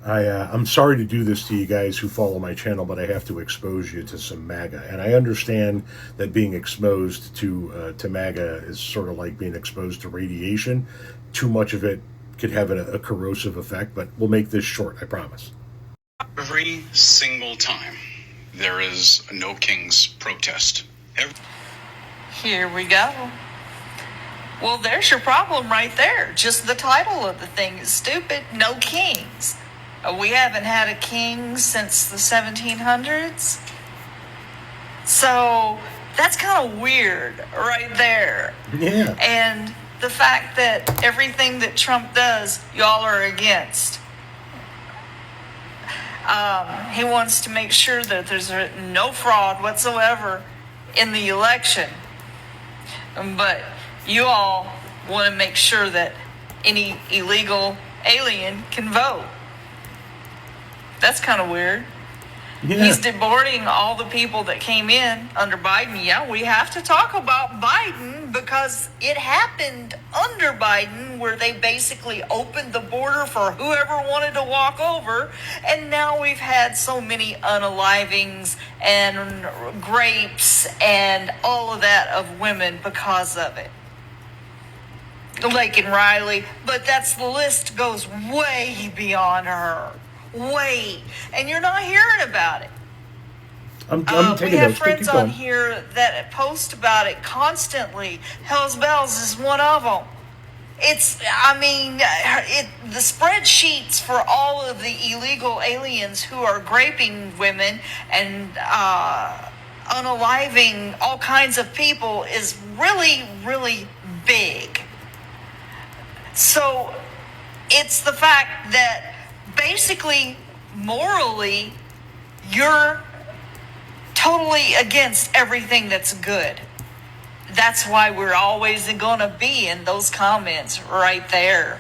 I'm sorry to do this to you guys who follow my channel, but I have to expose you to some MAGA. And I understand that being exposed to MAGA is sort of like being exposed to radiation. Too much of it could have a corrosive effect, but we'll make this short, I promise. Every single time there is a No Kings protest. Here we go. Well, there's your problem right there. Just the title of the thing is stupid. No kings. We haven't had a king since the 1700s. So that's kind of weird right there. Yeah. And the fact that everything that Trump does, y'all are against. He wants to make sure that there's no fraud whatsoever in the election. But you all want to make sure that any illegal alien can vote. That's kind of weird. Yeah. He's deporting all the people that came in under Biden. Yeah, we have to talk about Biden because it happened under Biden where they basically opened the border for whoever wanted to walk over. And now we've had so many unalivings and rapes and all of that of women because of it. Lake and Riley, but the list goes way beyond her. Way. And you're not hearing about it. I'm taking we have notes. friends Keep on going. here that post about it constantly. Hell's Bells is one of them. The spreadsheets for all of the illegal aliens who are raping women and unaliving all kinds of people is really, really big. So it's the fact that basically, morally, you're totally against everything that's good. That's why we're always going to be in those comments right there.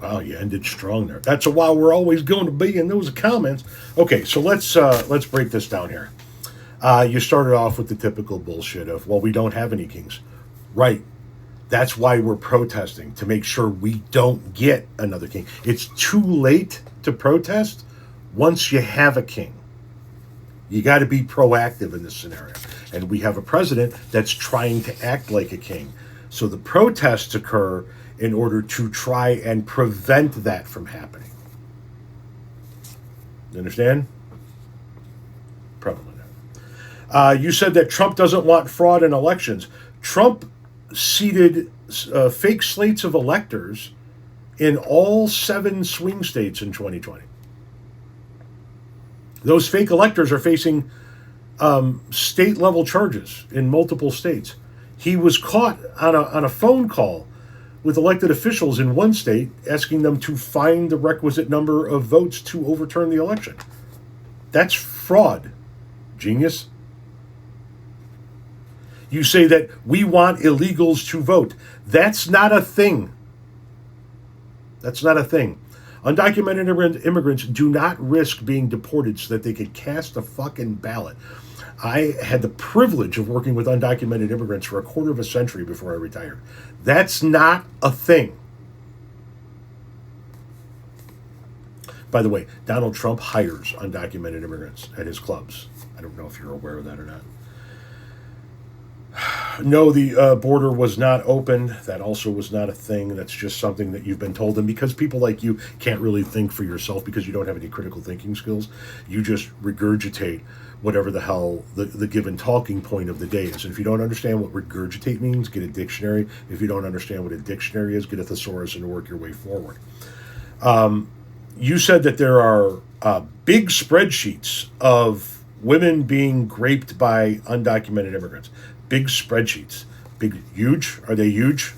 Wow, you ended strong there. That's why we're always going to be in those comments. Okay, so let's break this down here. You started off with the typical bullshit of, well, we don't have any kings. Right. That's why we're protesting, to make sure we don't get another king. It's too late to protest once you have a king. You got to be proactive in this scenario. And we have a president that's trying to act like a king. So the protests occur in order to try and prevent that from happening. You understand? Probably not. You said that Trump doesn't want fraud in elections. Trump seated fake slates of electors in all 7 swing states in 2020. Those fake electors are facing state-level charges in multiple states. He was caught on a phone call with elected officials in one state, asking them to find the requisite number of votes to overturn the election. That's fraud, genius. You say that we want illegals to vote. That's not a thing. That's not a thing. Undocumented immigrants do not risk being deported so that they could cast a fucking ballot. I had the privilege of working with undocumented immigrants for a quarter of a century before I retired. That's not a thing. By the way, Donald Trump hires undocumented immigrants at his clubs. I don't know if you're aware of that or not. No, the border was not open. That also was not a thing. That's just something that you've been told. And because people like you can't really think for yourself because you don't have any critical thinking skills, you just regurgitate whatever the hell the given talking point of the day is. And if you don't understand what regurgitate means, get a dictionary. If you don't understand what a dictionary is, get a thesaurus and work your way forward. You said that there are big spreadsheets of women being raped by undocumented immigrants. Big spreadsheets. Big, huge? Are they huge?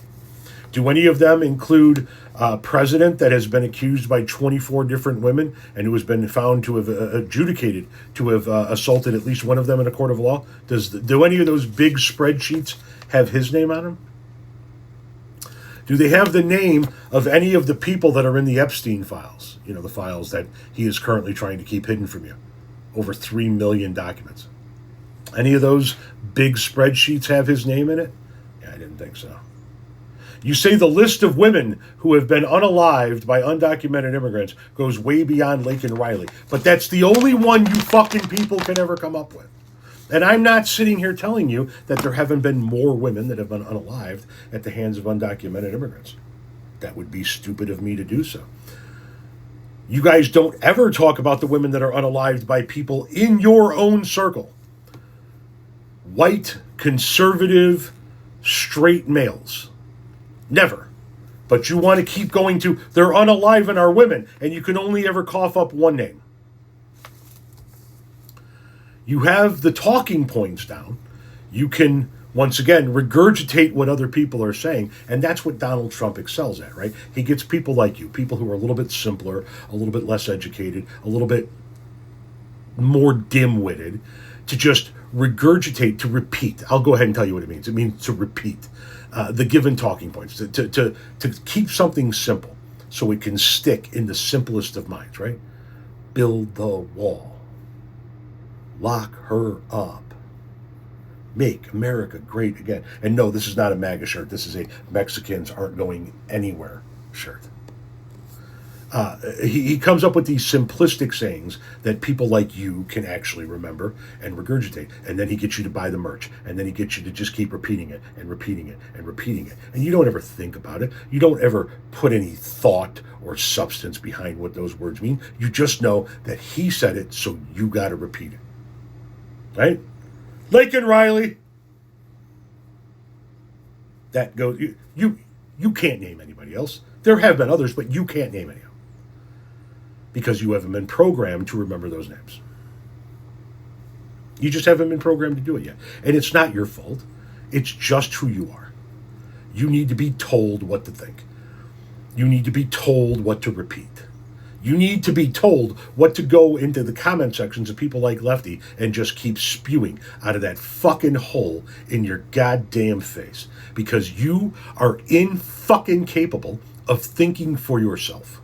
Do any of them include a president that has been accused by 24 different women and who has been found to have adjudicated to have assaulted at least one of them in a court of law? Do any of those big spreadsheets have his name on them? Do they have the name of any of the people that are in the Epstein files? You know, the files that he is currently trying to keep hidden from you. Over 3 million documents. Any of those big spreadsheets have his name in it? Yeah, I didn't think so. You say the list of women who have been unalived by undocumented immigrants goes way beyond Lake and Riley. But that's the only one you fucking people can ever come up with. And I'm not sitting here telling you that there haven't been more women that have been unalived at the hands of undocumented immigrants. That would be stupid of me to do so. You guys don't ever talk about the women that are unalived by people in your own circle. White, conservative, straight males. Never. But you want to keep going to, they're unaliving our women, and you can only ever cough up one name. You have the talking points down. You can, once again, regurgitate what other people are saying, and that's what Donald Trump excels at, right? He gets people like you, people who are a little bit simpler, a little bit less educated, a little bit more dim-witted, to just regurgitate, to repeat. I'll go ahead and tell you what it means. It means to repeat the given talking points, to keep something simple so it can stick in the simplest of minds, right? Build the wall. Lock her up. Make America great again. And no, this is not a MAGA shirt. This is a Mexicans aren't going anywhere shirt. He comes up with these simplistic sayings that people like you can actually remember and regurgitate. And then he gets you to buy the merch. And then he gets you to just keep repeating it and repeating it and repeating it. And you don't ever think about it. You don't ever put any thought or substance behind what those words mean. You just know that he said it, so you got to repeat it. Right? Lake and Riley. That goes. You can't name anybody else. There have been others, but you can't name any of them. Because you haven't been programmed to remember those names. You just haven't been programmed to do it yet. And it's not your fault. It's just who you are. You need to be told what to think. You need to be told what to repeat. You need to be told what to go into the comment sections of people like Lefty and just keep spewing out of that fucking hole in your goddamn face. Because you are fucking capable of thinking for yourself.